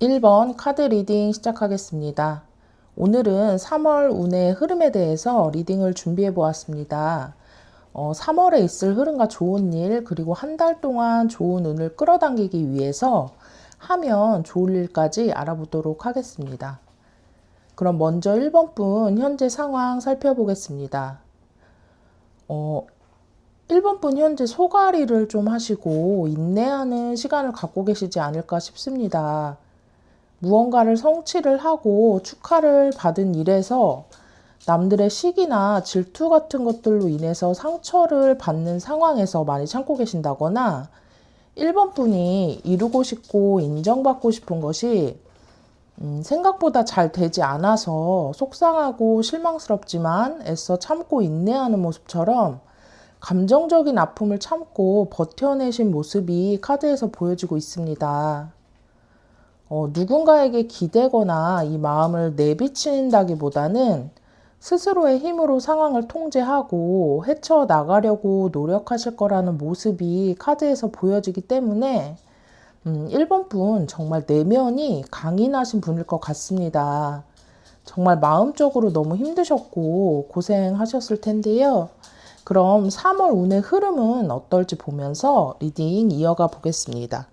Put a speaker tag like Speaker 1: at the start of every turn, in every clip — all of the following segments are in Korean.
Speaker 1: (1번) 카드 리딩 시작하겠습니다. 오늘은 3월 운의 흐름에 대해서 리딩을 준비해 보았습니다. 3월에 있을 흐름과 좋은 일, 그리고 한 달 동안 좋은 운을 끌어당기기 위해서 하면 좋을 일까지 알아보도록 하겠습니다. 그럼 먼저 1번 분 현재 상황 살펴보겠습니다. 1번 분 현재 소가리를 좀 하시고 인내하는 시간을 갖고 계시지 않을까 싶습니다. 무언가를 성취를 하고 축하를 받은 일에서 남들의 시기나 질투 같은 것들로 인해서 상처를 받는 상황에서 많이 참고 계신다거나 1번 분이 이루고 싶고 인정받고 싶은 것이 생각보다 잘 되지 않아서 속상하고 실망스럽지만 애써 참고 인내하는 모습처럼 감정적인 아픔을 참고 버텨내신 모습이 카드에서 보여지고 있습니다. 누군가에게 기대거나 이 마음을 내비친다기보다는 스스로의 힘으로 상황을 통제하고 헤쳐나가려고 노력하실 거라는 모습이 카드에서 보여지기 때문에 1번 분 정말 내면이 강인하신 분일 것 같습니다. 정말 마음적으로 너무 힘드셨고 고생하셨을 텐데요. 그럼 3월 운의 흐름은 어떨지 보면서 리딩 이어가 보겠습니다.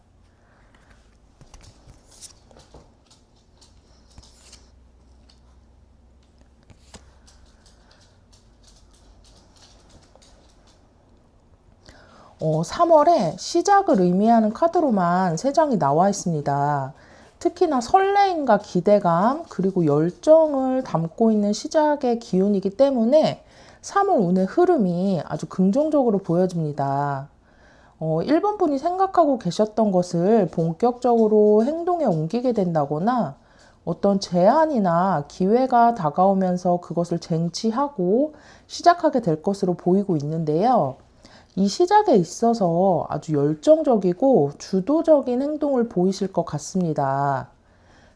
Speaker 1: 3월에 시작을 의미하는 카드로만 3장이 나와 있습니다. 특히나 설레임과 기대감 그리고 열정을 담고 있는 시작의 기운이기 때문에 3월 운의 흐름이 아주 긍정적으로 보여집니다. 1번 분이 생각하고 계셨던 것을 본격적으로 행동에 옮기게 된다거나 어떤 제안이나 기회가 다가오면서 그것을 쟁취하고 시작하게 될 것으로 보이고 있는데요. 이 시작에 있어서 아주 열정적이고 주도적인 행동을 보이실 것 같습니다.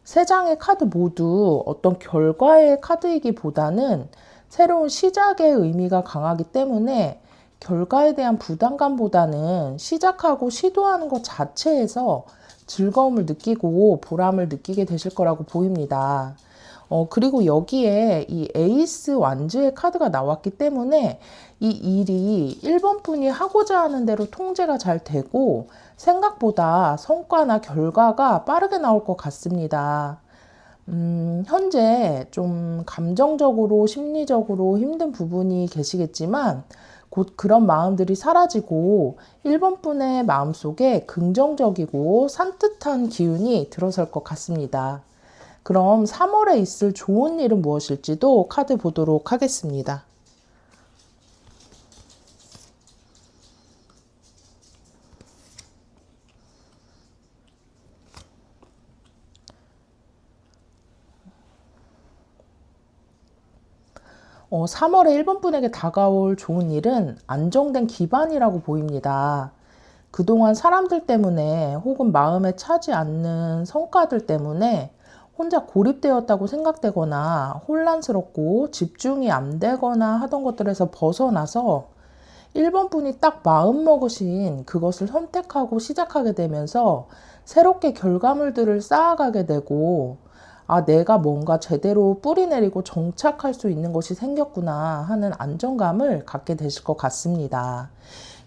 Speaker 1: 3장의 카드 모두 어떤 결과의 카드이기보다는 새로운 시작의 의미가 강하기 때문에 결과에 대한 부담감보다는 시작하고 시도하는 것 자체에서 즐거움을 느끼고 보람을 느끼게 되실 거라고 보입니다. 그리고 여기에 이 에이스 완즈의 카드가 나왔기 때문에 이 일이 1번 분이 하고자 하는 대로 통제가 잘 되고 생각보다 성과나 결과가 빠르게 나올 것 같습니다. 현재 좀 감정적으로 심리적으로 힘든 부분이 계시겠지만 곧 그런 마음들이 사라지고 1번 분의 마음속에 긍정적이고 산뜻한 기운이 들어설 것 같습니다. 그럼 3월에 있을 좋은 일은 무엇일지도 카드 보도록 하겠습니다. 3월에 1번 분에게 다가올 좋은 일은 안정된 기반이라고 보입니다. 그동안 사람들 때문에 혹은 마음에 차지 않는 성과들 때문에 혼자 고립되었다고 생각되거나 혼란스럽고 집중이 안 되거나 하던 것들에서 벗어나서 1번 분이 딱 마음먹으신 그것을 선택하고 시작하게 되면서 새롭게 결과물들을 쌓아가게 되고 내가 뭔가 제대로 뿌리내리고 정착할 수 있는 것이 생겼구나 하는 안정감을 갖게 되실 것 같습니다.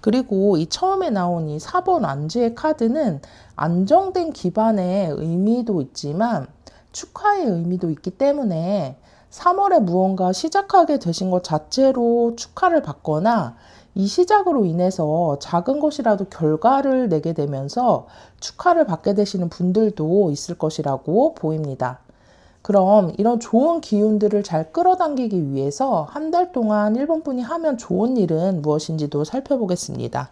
Speaker 1: 그리고 이 처음에 나온 이 4번 완즈의 카드는 안정된 기반의 의미도 있지만 축하의 의미도 있기 때문에 3월에 무언가 시작하게 되신 것 자체로 축하를 받거나 이 시작으로 인해서 작은 것이라도 결과를 내게 되면서 축하를 받게 되시는 분들도 있을 것이라고 보입니다. 그럼 이런 좋은 기운들을 잘 끌어당기기 위해서 한 달 동안 1번 분이 하면 좋은 일은 무엇인지도 살펴보겠습니다.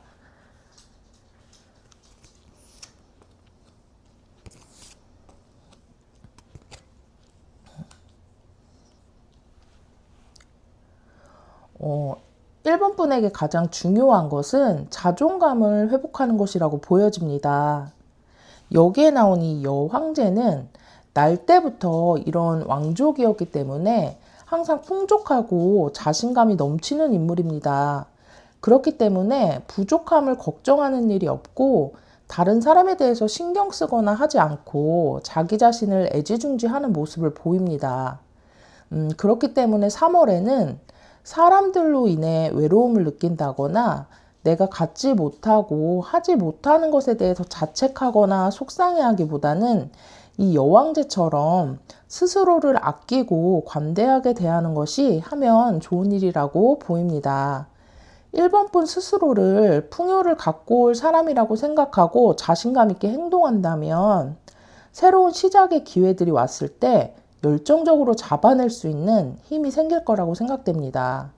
Speaker 1: 어, 1번 분에게 가장 중요한 것은 자존감을 회복하는 것이라고 보여집니다. 여기에 나온 이 여황제는 날 때부터 이런 왕족이었기 때문에 항상 풍족하고 자신감이 넘치는 인물입니다. 그렇기 때문에 부족함을 걱정하는 일이 없고 다른 사람에 대해서 신경 쓰거나 하지 않고 자기 자신을 애지중지하는 모습을 보입니다. 그렇기 때문에 3월에는 사람들로 인해 외로움을 느낀다거나 내가 갖지 못하고 하지 못하는 것에 대해서 자책하거나 속상해하기보다는 이 여왕제처럼 스스로를 아끼고 관대하게 대하는 것이 하면 좋은 일이라고 보입니다. 1번 분 스스로를 풍요를 갖고 올 사람이라고 생각하고 자신감 있게 행동한다면 새로운 시작의 기회들이 왔을 때 열정적으로 잡아낼 수 있는 힘이 생길 거라고 생각됩니다.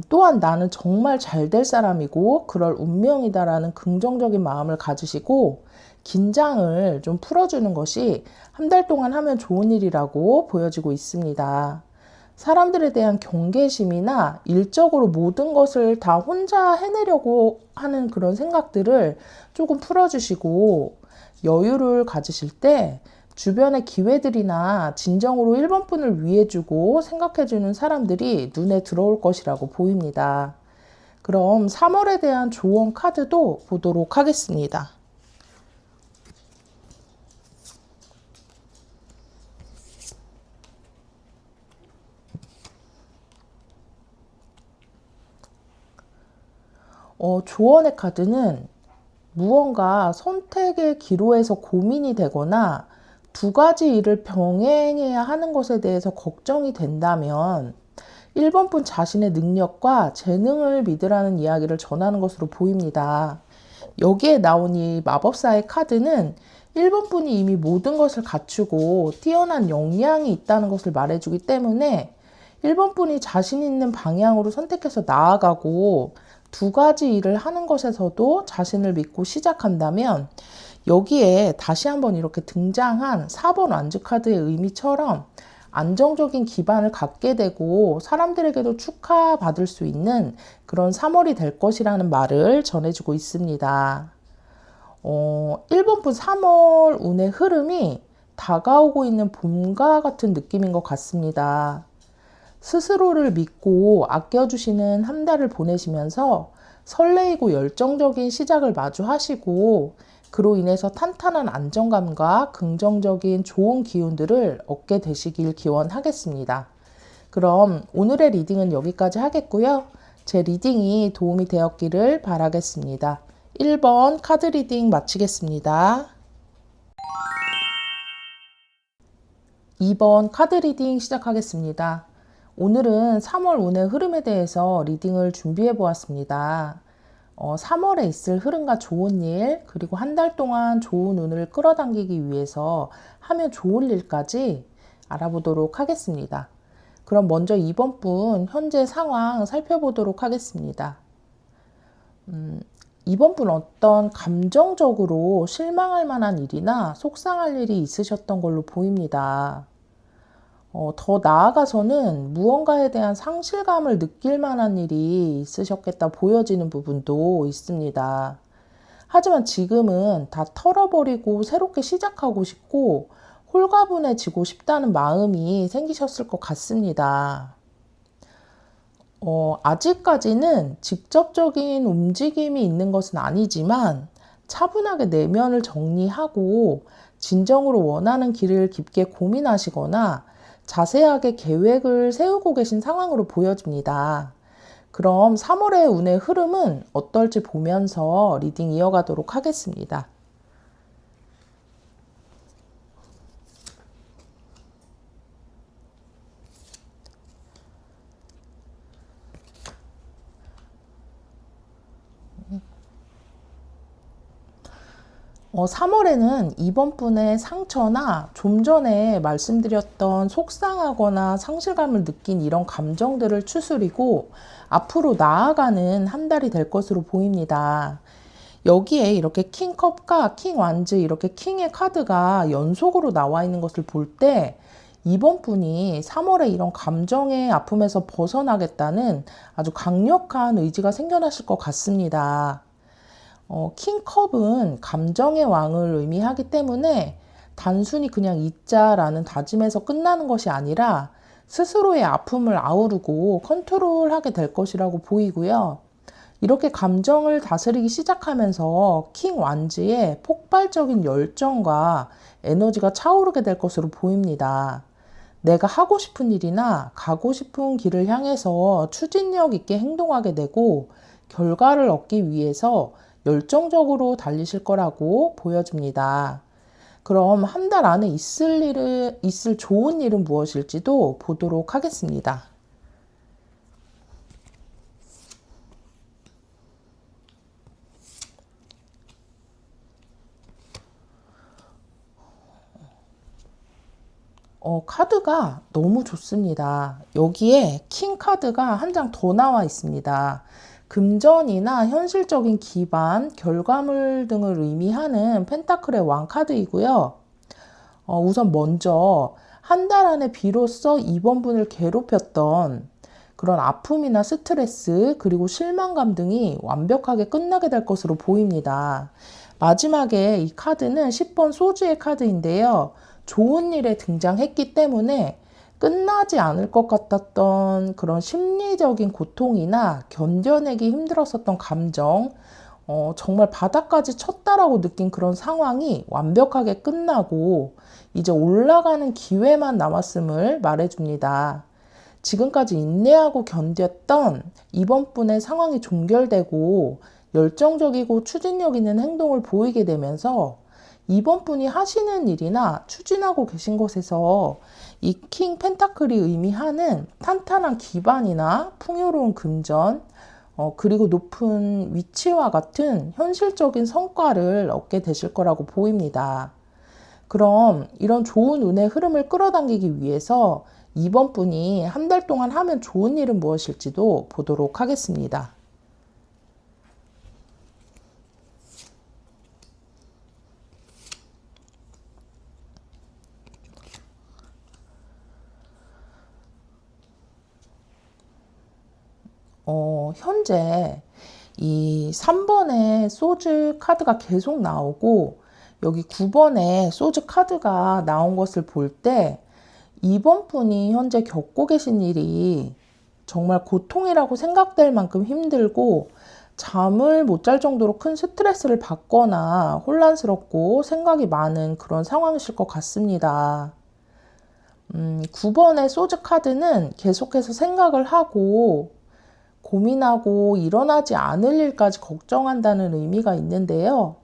Speaker 1: 또한 나는 정말 잘 될 사람이고 그럴 운명이다라는 긍정적인 마음을 가지시고 긴장을 좀 풀어주는 것이 한 달 동안 하면 좋은 일이라고 보여지고 있습니다. 사람들에 대한 경계심이나 일적으로 모든 것을 다 혼자 해내려고 하는 그런 생각들을 조금 풀어주시고 여유를 가지실 때 주변의 기회들이나 진정으로 1번 분을 위해주고 생각해주는 사람들이 눈에 들어올 것이라고 보입니다. 그럼 3월에 대한 조언 카드도 보도록 하겠습니다. 조언의 카드는 무언가 선택의 기로에서 고민이 되거나 두 가지 일을 병행해야 하는 것에 대해서 걱정이 된다면 1번 분 자신의 능력과 재능을 믿으라는 이야기를 전하는 것으로 보입니다. 여기에 나온 이 마법사의 카드는 1번 분이 이미 모든 것을 갖추고 뛰어난 역량이 있다는 것을 말해주기 때문에 1번 분이 자신 있는 방향으로 선택해서 나아가고 두 가지 일을 하는 것에서도 자신을 믿고 시작한다면 여기에 다시 한번 이렇게 등장한 4번 완즈 카드의 의미처럼 안정적인 기반을 갖게 되고 사람들에게도 축하받을 수 있는 그런 3월이 될 것이라는 말을 전해주고 있습니다. 1번 분 3월 운의 흐름이 다가오고 있는 봄과 같은 느낌인 것 같습니다. 스스로를 믿고 아껴주시는 한 달을 보내시면서 설레이고 열정적인 시작을 마주하시고 그로 인해서 탄탄한 안정감과 긍정적인 좋은 기운들을 얻게 되시길 기원하겠습니다. 그럼 오늘의 리딩은 여기까지 하겠고요. 제 리딩이 도움이 되었기를 바라겠습니다. 1번 카드 리딩 마치겠습니다. 2번 카드 리딩 시작하겠습니다. 오늘은 3월 운의 흐름에 대해서 리딩을 준비해 보았습니다. 3월에 있을 흐름과 좋은 일, 그리고 한 달 동안 좋은 운을 끌어당기기 위해서 하면 좋은 일까지 알아보도록 하겠습니다. 그럼 먼저 2번 분 현재 상황 살펴보도록 하겠습니다. 2번 분 어떤 감정적으로 실망할 만한 일이나 속상할 일이 있으셨던 걸로 보입니다. 더 나아가서는 무언가에 대한 상실감을 느낄 만한 일이 있으셨겠다 보여지는 부분도 있습니다. 하지만 지금은 다 털어버리고 새롭게 시작하고 싶고 홀가분해지고 싶다는 마음이 생기셨을 것 같습니다. 아직까지는 직접적인 움직임이 있는 것은 아니지만 차분하게 내면을 정리하고 진정으로 원하는 길을 깊게 고민하시거나 자세하게 계획을 세우고 계신 상황으로 보여집니다. 그럼 3월의 운의 흐름은 어떨지 보면서 리딩 이어가도록 하겠습니다. 3월에는 이번 분의 상처나 좀 전에 말씀드렸던 속상하거나 상실감을 느낀 이런 감정들을 추스리고 앞으로 나아가는 한 달이 될 것으로 보입니다. 여기에 이렇게 킹컵과 킹 완즈 이렇게 킹의 카드가 연속으로 나와 있는 것을 볼 때 이번 분이 3월에 이런 감정의 아픔에서 벗어나겠다는 아주 강력한 의지가 생겨나실 것 같습니다. 킹컵은 감정의 왕을 의미하기 때문에 단순히 그냥 잊자라는 다짐에서 끝나는 것이 아니라 스스로의 아픔을 아우르고 컨트롤하게 될 것이라고 보이고요. 이렇게 감정을 다스리기 시작하면서 킹 완즈의 폭발적인 열정과 에너지가 차오르게 될 것으로 보입니다. 내가 하고 싶은 일이나 가고 싶은 길을 향해서 추진력 있게 행동하게 되고 결과를 얻기 위해서 열정적으로 달리실 거라고 보여집니다. 그럼 한 달 안에 있을 좋은 일은 무엇일지도 보도록 하겠습니다. 카드가 너무 좋습니다. 여기에 킹 카드가 한 장 더 나와 있습니다. 금전이나 현실적인 기반, 결과물 등을 의미하는 펜타클의 왕 카드이고요. 우선 먼저 한 달 안에 비로소 이번 분을 괴롭혔던 그런 아픔이나 스트레스 그리고 실망감 등이 완벽하게 끝나게 될 것으로 보입니다. 마지막에 이 카드는 10번 소주의 카드인데요. 좋은 일에 등장했기 때문에 끝나지 않을 것 같았던 그런 심리적인 고통이나 견뎌내기 힘들었었던 감정, 정말 바닥까지 쳤다라고 느낀 그런 상황이 완벽하게 끝나고 이제 올라가는 기회만 남았음을 말해줍니다. 지금까지 인내하고 견뎠던 이번 분의 상황이 종결되고 열정적이고 추진력 있는 행동을 보이게 되면서 이번 분이 하시는 일이나 추진하고 계신 것에서 이 킹 펜타클이 의미하는 탄탄한 기반이나 풍요로운 금전, 그리고 높은 위치와 같은 현실적인 성과를 얻게 되실 거라고 보입니다. 그럼 이런 좋은 운의 흐름을 끌어당기기 위해서 이번 분이 한 달 동안 하면 좋은 일은 무엇일지도 보도록 하겠습니다. 현재 이 3번에 소주 카드가 계속 나오고 여기 9번에 소주 카드가 나온 것을 볼 때 이번 분이 현재 겪고 계신 일이 정말 고통이라고 생각될 만큼 힘들고 잠을 못 잘 정도로 큰 스트레스를 받거나 혼란스럽고 생각이 많은 그런 상황이실 것 같습니다. 9번의 소주 카드는 계속해서 생각을 하고 고민하고 일어나지 않을 일까지 걱정한다는 의미가 있는데요.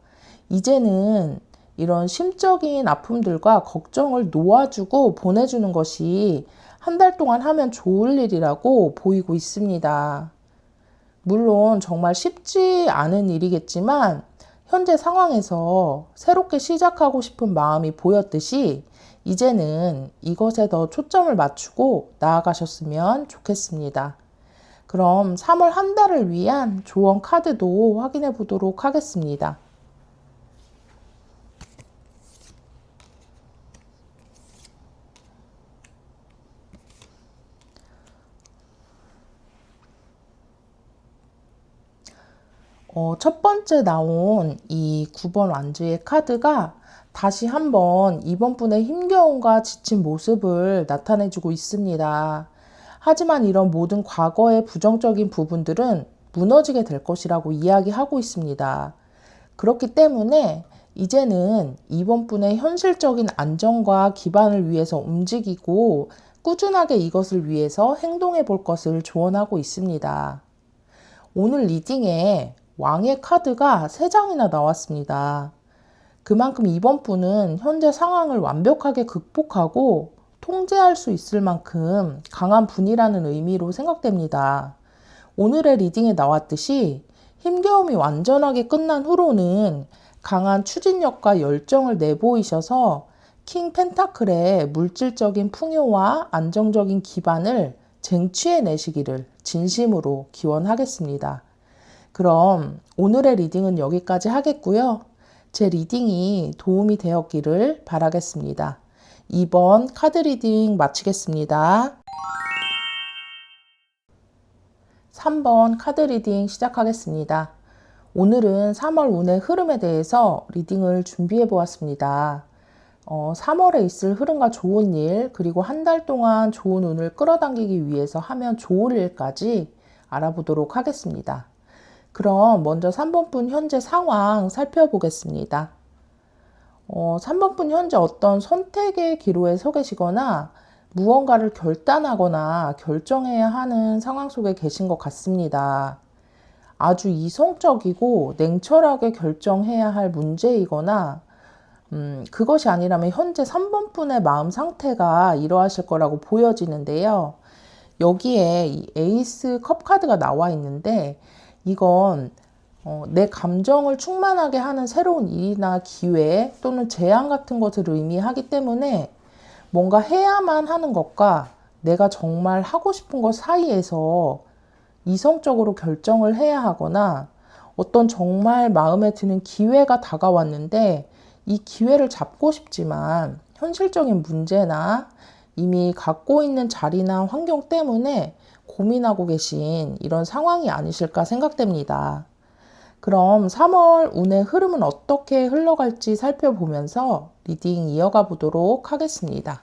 Speaker 1: 이제는 이런 심적인 아픔들과 걱정을 놓아주고 보내주는 것이 한 달 동안 하면 좋을 일이라고 보이고 있습니다. 물론 정말 쉽지 않은 일이겠지만 현재 상황에서 새롭게 시작하고 싶은 마음이 보였듯이 이제는 이것에 더 초점을 맞추고 나아가셨으면 좋겠습니다. 그럼 3월 한 달을 위한 조언 카드도 확인해 보도록 하겠습니다. 첫 번째 나온 이 9번 완주의 카드가 다시 한번 이번 분의 힘겨움과 지친 모습을 나타내주고 있습니다. 하지만 이런 모든 과거의 부정적인 부분들은 무너지게 될 것이라고 이야기하고 있습니다. 그렇기 때문에 이제는 이번 분의 현실적인 안정과 기반을 위해서 움직이고 꾸준하게 이것을 위해서 행동해 볼 것을 조언하고 있습니다. 오늘 리딩에 왕의 카드가 3장이나 나왔습니다. 그만큼 이번 분은 현재 상황을 완벽하게 극복하고 통제할 수 있을 만큼 강한 분이라는 의미로 생각됩니다. 오늘의 리딩에 나왔듯이 힘겨움이 완전하게 끝난 후로는 강한 추진력과 열정을 내보이셔서 킹 펜타클의 물질적인 풍요와 안정적인 기반을 쟁취해내시기를 진심으로 기원하겠습니다. 그럼 오늘의 리딩은 여기까지 하겠고요. 제 리딩이 도움이 되었기를 바라겠습니다. 2번 카드 리딩 마치겠습니다. 3번 카드 리딩 시작하겠습니다. 오늘은 3월 운의 흐름에 대해서 리딩을 준비해 보았습니다. 3월에 있을 흐름과 좋은 일, 그리고 한 달 동안 좋은 운을 끌어당기기 위해서 하면 좋을 일까지 알아보도록 하겠습니다. 그럼 먼저 3번 분 현재 상황 살펴보겠습니다. 3번 분 현재 어떤 선택의 기로에 서 계시거나 무언가를 결단하거나 결정해야 하는 상황 속에 계신 것 같습니다. 아주 이성적이고 냉철하게 결정해야 할 문제이거나 그것이 아니라면 현재 3번 분의 마음 상태가 이러하실 거라고 보여지는데요. 여기에 이 에이스 컵 카드가 나와 있는데 이건 내 감정을 충만하게 하는 새로운 일이나 기회 또는 제안 같은 것을 의미하기 때문에 뭔가 해야만 하는 것과 내가 정말 하고 싶은 것 사이에서 이성적으로 결정을 해야 하거나 어떤 정말 마음에 드는 기회가 다가왔는데 이 기회를 잡고 싶지만 현실적인 문제나 이미 갖고 있는 자리나 환경 때문에 고민하고 계신 이런 상황이 아니실까 생각됩니다. 그럼 3월 운의 흐름은 어떻게 흘러갈지 살펴보면서 리딩 이어가 보도록 하겠습니다.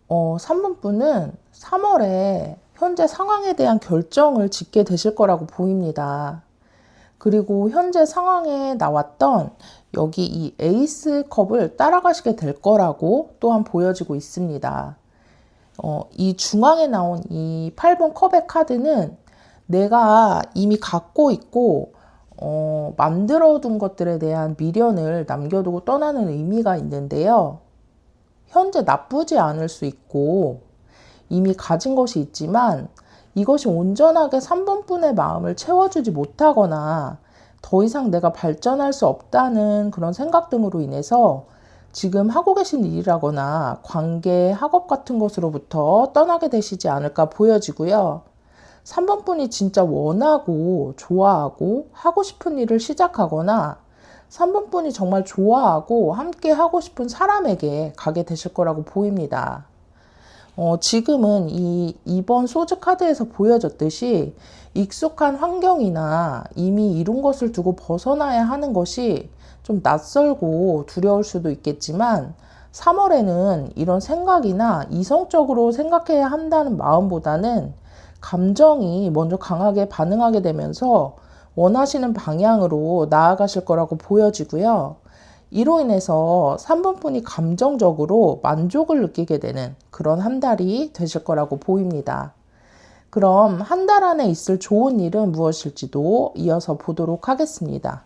Speaker 1: 어, 3번 분은 3월에 현재 상황에 대한 결정을 짓게 되실 거라고 보입니다. 그리고 현재 상황에 나왔던 여기 이 에이스 컵을 따라가시게 될 거라고 또한 보여지고 있습니다. 이 중앙에 나온 이 8번 컵의 카드는 내가 이미 갖고 있고 만들어둔 것들에 대한 미련을 남겨두고 떠나는 의미가 있는데요. 현재 나쁘지 않을 수 있고 이미 가진 것이 있지만 이것이 온전하게 3번 분의 마음을 채워주지 못하거나 더 이상 내가 발전할 수 없다는 그런 생각 등으로 인해서 지금 하고 계신 일이라거나 관계, 학업 같은 것으로부터 떠나게 되시지 않을까 보여지고요. 3번 분이 진짜 원하고 좋아하고 하고 싶은 일을 시작하거나 3번 분이 정말 좋아하고 함께 하고 싶은 사람에게 가게 되실 거라고 보입니다. 지금은 이 2번 소즈 카드에서 보여졌듯이 익숙한 환경이나 이미 이룬 것을 두고 벗어나야 하는 것이 좀 낯설고 두려울 수도 있겠지만 3월에는 이런 생각이나 이성적으로 생각해야 한다는 마음보다는 감정이 먼저 강하게 반응하게 되면서 원하시는 방향으로 나아가실 거라고 보여지고요. 이로 인해서 3번 분이 감정적으로 만족을 느끼게 되는 그런 한 달이 되실 거라고 보입니다. 그럼 한 달 안에 있을 좋은 일은 무엇일지도 이어서 보도록 하겠습니다.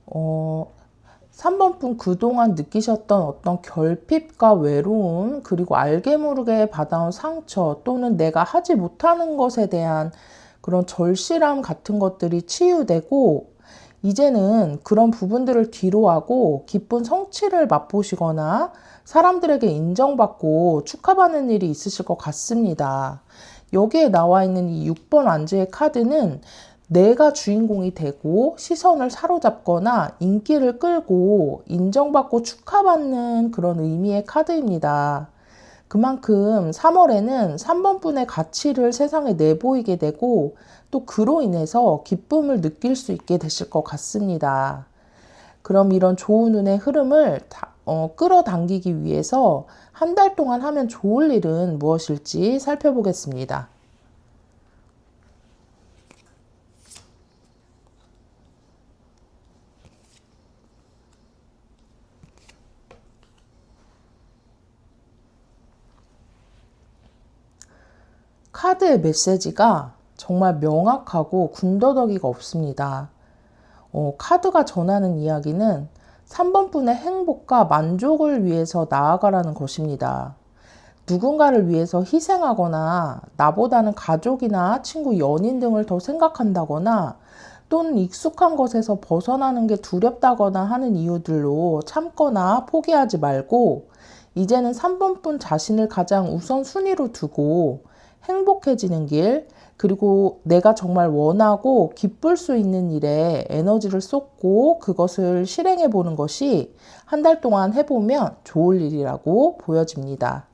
Speaker 1: 어, 3번 분 그동안 느끼셨던 어떤 결핍과 외로움, 그리고 알게 모르게 받아온 상처 또는 내가 하지 못하는 것에 대한 그런 절실함 같은 것들이 치유되고 이제는 그런 부분들을 뒤로하고 기쁜 성취를 맛보시거나 사람들에게 인정받고 축하받는 일이 있으실 것 같습니다. 여기에 나와 있는 이 6번 안주의 카드는 내가 주인공이 되고 시선을 사로잡거나 인기를 끌고 인정받고 축하받는 그런 의미의 카드입니다. 그만큼 3월에는 3번 분의 가치를 세상에 내보이게 되고 또 그로 인해서 기쁨을 느낄 수 있게 되실 것 같습니다. 그럼 이런 좋은 운의 흐름을 끌어당기기 위해서 한 달 동안 하면 좋을 일은 무엇일지 살펴보겠습니다. 카드의 메시지가 정말 명확하고 군더더기가 없습니다. 카드가 전하는 이야기는 3번 분의 행복과 만족을 위해서 나아가라는 것입니다. 누군가를 위해서 희생하거나 나보다는 가족이나 친구, 연인 등을 더 생각한다거나 또는 익숙한 것에서 벗어나는 게 두렵다거나 하는 이유들로 참거나 포기하지 말고 이제는 3번 분 자신을 가장 우선순위로 두고 행복해지는 길, 그리고 내가 정말 원하고 기쁠 수 있는 일에 에너지를 쏟고 그것을 실행해 보는 것이 한 달 동안 해보면 좋을 일이라고 보여집니다.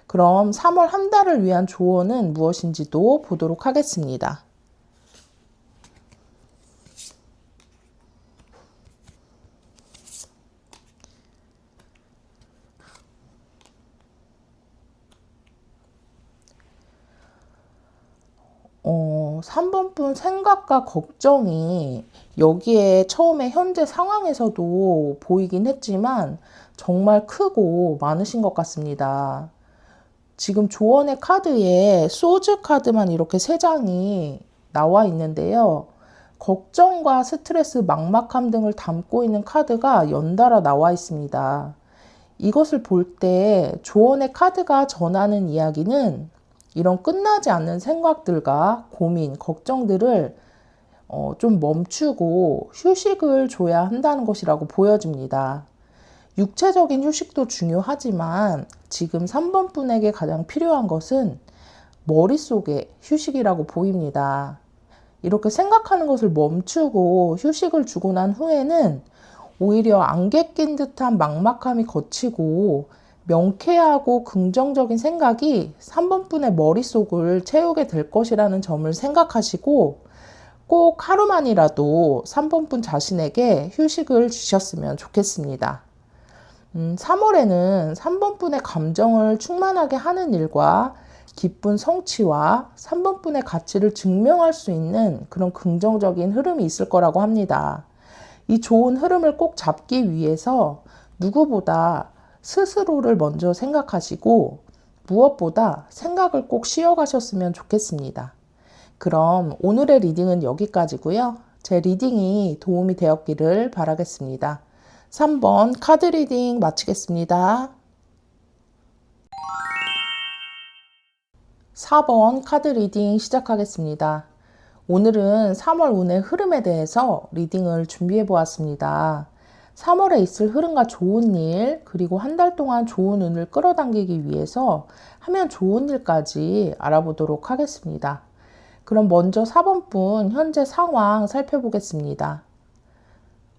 Speaker 1: 그럼 3월 한 달을 위한 조언은 무엇인지도 보도록 하겠습니다. 3번 분 생각과 걱정이 여기에 처음에 현재 상황에서도 보이긴 했지만 정말 크고 많으신 것 같습니다. 지금 조언의 카드에 소즈 카드만 이렇게 3장이 나와 있는데요. 걱정과 스트레스, 막막함 등을 담고 있는 카드가 연달아 나와 있습니다. 이것을 볼 때 조언의 카드가 전하는 이야기는 이런 끝나지 않는 생각들과 고민, 걱정들을 좀 멈추고 휴식을 줘야 한다는 것이라고 보여집니다. 육체적인 휴식도 중요하지만 지금 3번 분에게 가장 필요한 것은 머릿속의 휴식이라고 보입니다. 이렇게 생각하는 것을 멈추고 휴식을 주고 난 후에는 오히려 안개 낀 듯한 막막함이 걷히고 명쾌하고 긍정적인 생각이 3번 분의 머릿속을 채우게 될 것이라는 점을 생각하시고 꼭 하루만이라도 3번 분 자신에게 휴식을 주셨으면 좋겠습니다. 3월에는 3번 분의 감정을 충만하게 하는 일과 기쁜 성취와 3번 분의 가치를 증명할 수 있는 그런 긍정적인 흐름이 있을 거라고 합니다. 이 좋은 흐름을 꼭 잡기 위해서 누구보다 스스로를 먼저 생각하시고 무엇보다 생각을 꼭 쉬어가셨으면 좋겠습니다. 그럼 오늘의 리딩은 여기까지고요. 제 리딩이 도움이 되었기를 바라겠습니다. 3번 카드 리딩 마치겠습니다. 4번 카드 리딩 시작하겠습니다. 오늘은 3월 운의 흐름에 대해서 리딩을 준비해 보았습니다. 3월에 있을 흐름과 좋은 일, 그리고 한 달 동안 좋은 운을 끌어당기기 위해서 하면 좋은 일까지 알아보도록 하겠습니다. 그럼 먼저 4번 분 현재 상황 살펴보겠습니다.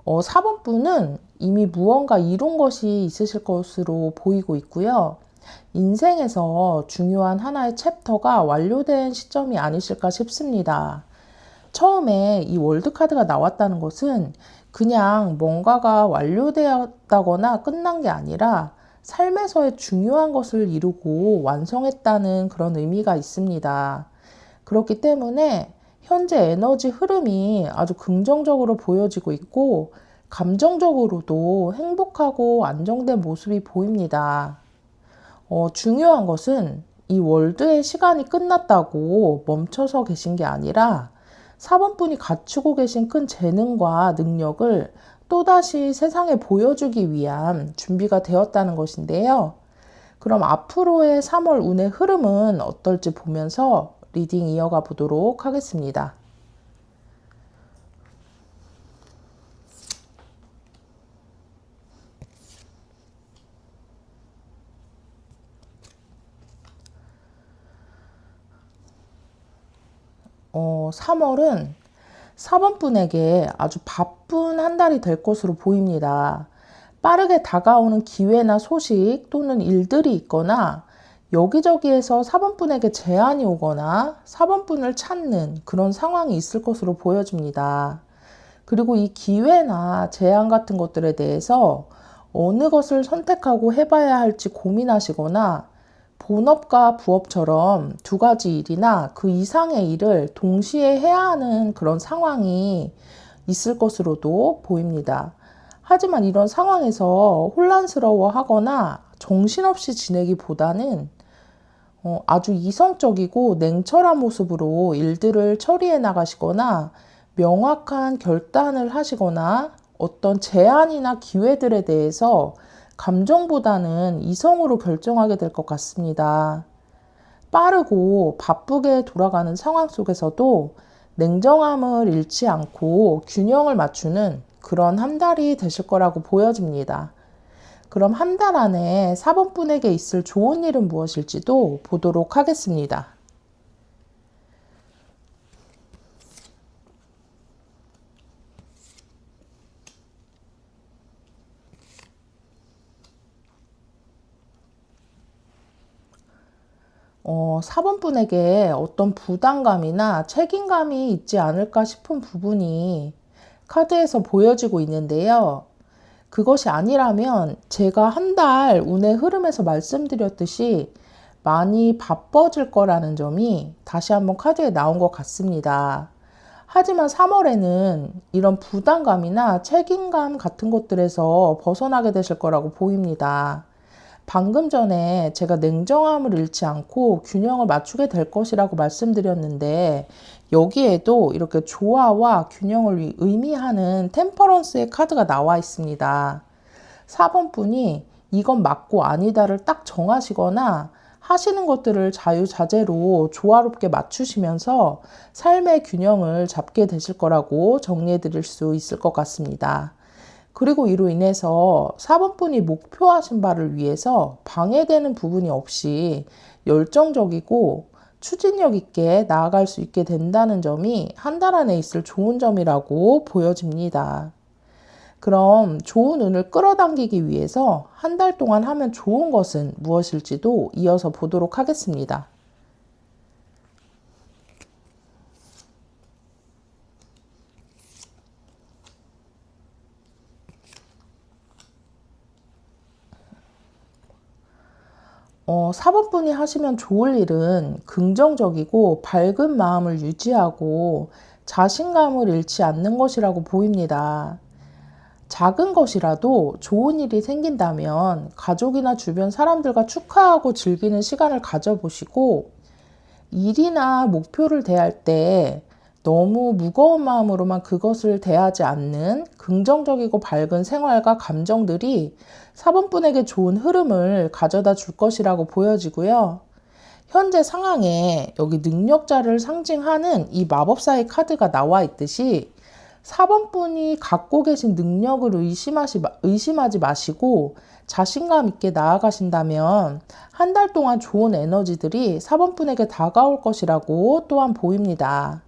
Speaker 1: 4번 분은 이미 무언가 이룬 것이 있으실 것으로 보이고 있고요. 인생에서 중요한 하나의 챕터가 완료된 시점이 아니실까 싶습니다. 처음에 이 월드카드가 나왔다는 것은 그냥 뭔가가 완료되었다거나 끝난 게 아니라 삶에서의 중요한 것을 이루고 완성했다는 그런 의미가 있습니다. 그렇기 때문에 현재 에너지 흐름이 아주 긍정적으로 보여지고 있고 감정적으로도 행복하고 안정된 모습이 보입니다. 중요한 것은 이 월드의 시간이 끝났다고 멈춰서 계신 게 아니라 4번 분이 갖추고 계신 큰 재능과 능력을 또다시 세상에 보여주기 위한 준비가 되었다는 것인데요. 그럼 앞으로의 3월 운의 흐름은 어떨지 보면서 리딩 이어가 보도록 하겠습니다. 어, 3월은 4번 분에게 아주 바쁜 한 달이 될 것으로 보입니다. 빠르게 다가오는 기회나 소식 또는 일들이 있거나 여기저기에서 4번 분에게 제안이 오거나 4번 분을 찾는 그런 상황이 있을 것으로 보여집니다. 그리고 이 기회나 제안 같은 것들에 대해서 어느 것을 선택하고 해봐야 할지 고민하시거나 본업과 부업처럼 2가지 일이나 그 이상의 일을 동시에 해야 하는 그런 상황이 있을 것으로도 보입니다. 하지만 이런 상황에서 혼란스러워하거나 정신없이 지내기보다는 아주 이성적이고 냉철한 모습으로 일들을 처리해 나가시거나 명확한 결단을 하시거나 어떤 제안이나 기회들에 대해서 감정보다는 이성으로 결정하게 될 것 같습니다. 빠르고 바쁘게 돌아가는 상황 속에서도 냉정함을 잃지 않고 균형을 맞추는 그런 한 달이 되실 거라고 보여집니다. 그럼 한 달 안에 사번분에게 있을 좋은 일은 무엇일지도 보도록 하겠습니다. 사번분에게 어떤 부담감이나 책임감이 있지 않을까 싶은 부분이 카드에서 보여지고 있는데요. 그것이 아니라면 제가 한 달 운의 흐름에서 말씀드렸듯이 많이 바빠질 거라는 점이 다시 한번 카드에 나온 것 같습니다. 하지만 3월에는 이런 부담감이나 책임감 같은 것들에서 벗어나게 되실 거라고 보입니다. 방금 전에 제가 냉정함을 잃지 않고 균형을 맞추게 될 것이라고 말씀드렸는데 여기에도 이렇게 조화와 균형을 의미하는 템퍼런스의 카드가 나와 있습니다. 4번 분이 이건 맞고 아니다를 딱 정하시거나 하시는 것들을 자유자재로 조화롭게 맞추시면서 삶의 균형을 잡게 되실 거라고 정리해 드릴 수 있을 것 같습니다. 그리고 이로 인해서 4번분이 목표하신 바를 위해서 방해되는 부분이 없이 열정적이고 추진력 있게 나아갈 수 있게 된다는 점이 한 달 안에 있을 좋은 점이라고 보여집니다. 그럼 좋은 운을 끌어당기기 위해서 한 달 동안 하면 좋은 것은 무엇일지도 이어서 보도록 하겠습니다. 사번분이 하시면 좋을 일은 긍정적이고 밝은 마음을 유지하고 자신감을 잃지 않는 것이라고 보입니다. 작은 것이라도 좋은 일이 생긴다면 가족이나 주변 사람들과 축하하고 즐기는 시간을 가져보시고 일이나 목표를 대할 때 너무 무거운 마음으로만 그것을 대하지 않는 긍정적이고 밝은 생활과 감정들이 4번분에게 좋은 흐름을 가져다 줄 것이라고 보여지고요. 현재 상황에 여기 능력자를 상징하는 이 마법사의 카드가 나와 있듯이 4번분이 갖고 계신 능력을 의심하지 마시고 자신감 있게 나아가신다면 한 달 동안 좋은 에너지들이 4번분에게 다가올 것이라고 또한 보입니다.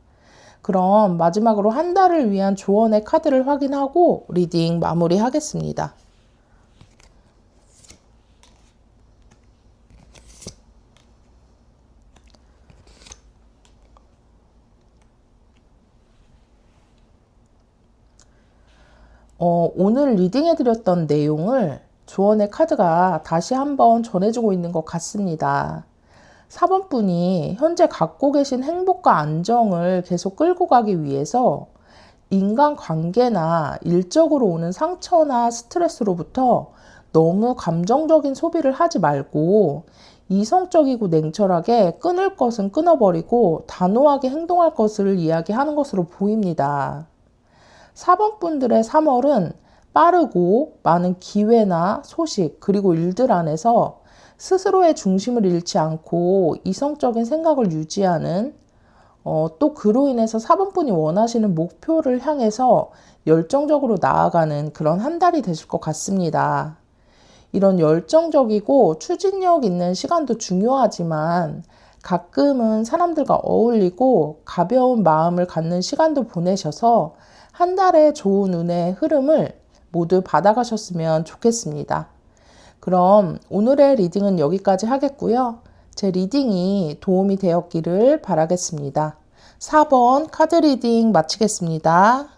Speaker 1: 그럼 마지막으로 한 달을 위한 조언의 카드를 확인하고 리딩 마무리하겠습니다. 오늘 리딩해드렸던 내용을 조언의 카드가 다시 한번 전해주고 있는 것 같습니다. 4번분이 현재 갖고 계신 행복과 안정을 계속 끌고 가기 위해서 인간관계나 일적으로 오는 상처나 스트레스로부터 너무 감정적인 소비를 하지 말고 이성적이고 냉철하게 끊을 것은 끊어버리고 단호하게 행동할 것을 이야기하는 것으로 보입니다. 4번분들의 3월은 빠르고 많은 기회나 소식 그리고 일들 안에서 스스로의 중심을 잃지 않고 이성적인 생각을 유지하는 또 그로 인해서 4번분이 원하시는 목표를 향해서 열정적으로 나아가는 그런 한 달이 되실 것 같습니다. 이런 열정적이고 추진력 있는 시간도 중요하지만 가끔은 사람들과 어울리고 가벼운 마음을 갖는 시간도 보내셔서 한 달의 좋은 운의 흐름을 모두 받아가셨으면 좋겠습니다. 그럼 오늘의 리딩은 여기까지 하겠고요. 제 리딩이 도움이 되었기를 바라겠습니다. 4번 카드 리딩 마치겠습니다.